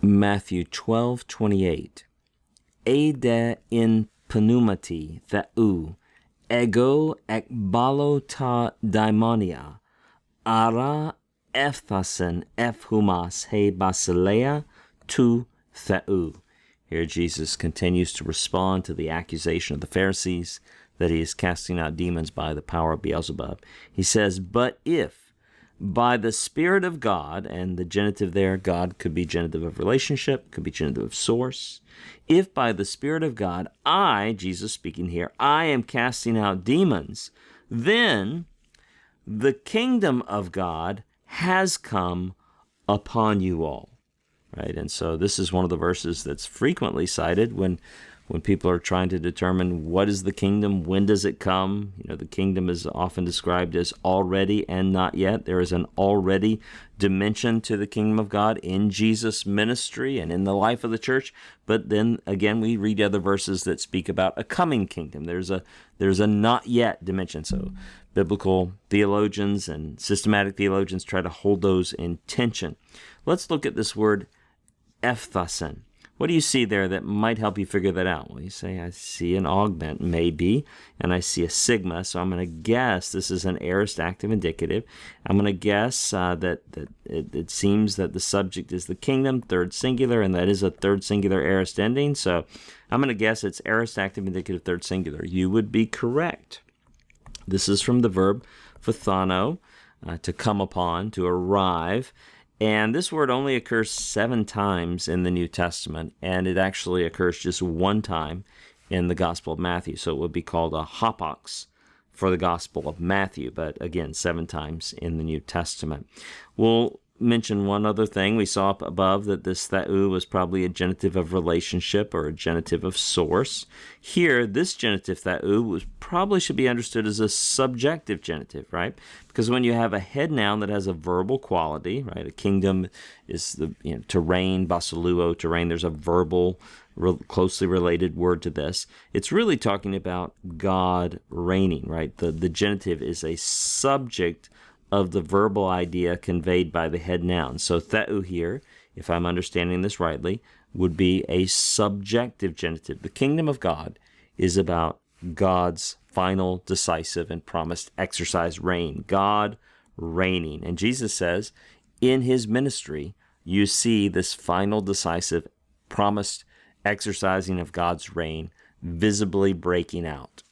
Matthew 12:28. Eide in pneumati theou, ego ekbalo ta daimonia, ara efthasen ephumas he basileia tu theou. Here Jesus continues to respond to the accusation of the Pharisees that he is casting out demons by the power of Beelzebub. He says, but if by the Spirit of God, and the genitive there, God could be genitive of relationship, could be genitive of source. If by the Spirit of God, I, Jesus speaking here, I am casting out demons, then the kingdom of God has come upon you all. Right? And so this is one of the verses that's frequently cited when people are trying to determine what is the kingdom, when does it come. The kingdom is often described as already and not yet. There is an already dimension to the kingdom of God in Jesus' ministry and in the life of the church. But then again, we read other verses that speak about a coming kingdom. There's a not yet dimension. So biblical theologians and systematic theologians try to hold those in tension. Let's look at this word efthasen. What do you see there that might help you figure that out? Well, you say, I see an augment, maybe, and I see a sigma, so I'm going to guess this is an aorist active indicative. I'm going to guess that it seems that the subject is the kingdom, third singular, and that is a third singular aorist ending, so I'm going to guess it's aorist active indicative third singular. You would be correct. This is from the verb phthano, to come upon, to arrive. And this word only occurs 7 times in the New Testament, and it actually occurs just 1 time in the Gospel of Matthew. So it would be called a hapax for the Gospel of Matthew, but again, 7 times in the New Testament. We'll mention one other thing. We saw up above that this theou was probably a genitive of relationship or a genitive of source. Here, this genitive theou probably should be understood as a subjective genitive, right? Because when you have a head noun that has a verbal quality, right? A kingdom is to reign, basiluo, to reign. There's a verbal, closely related word to this. It's really talking about God reigning, right? The genitive is a subject of the verbal idea conveyed by the head noun. So theou here, if I'm understanding this rightly, would be a subjective genitive. The kingdom of God is about God's final, decisive, and promised exercise reign. God reigning. And Jesus says, in his ministry, you see this final, decisive, promised exercising of God's reign visibly breaking out.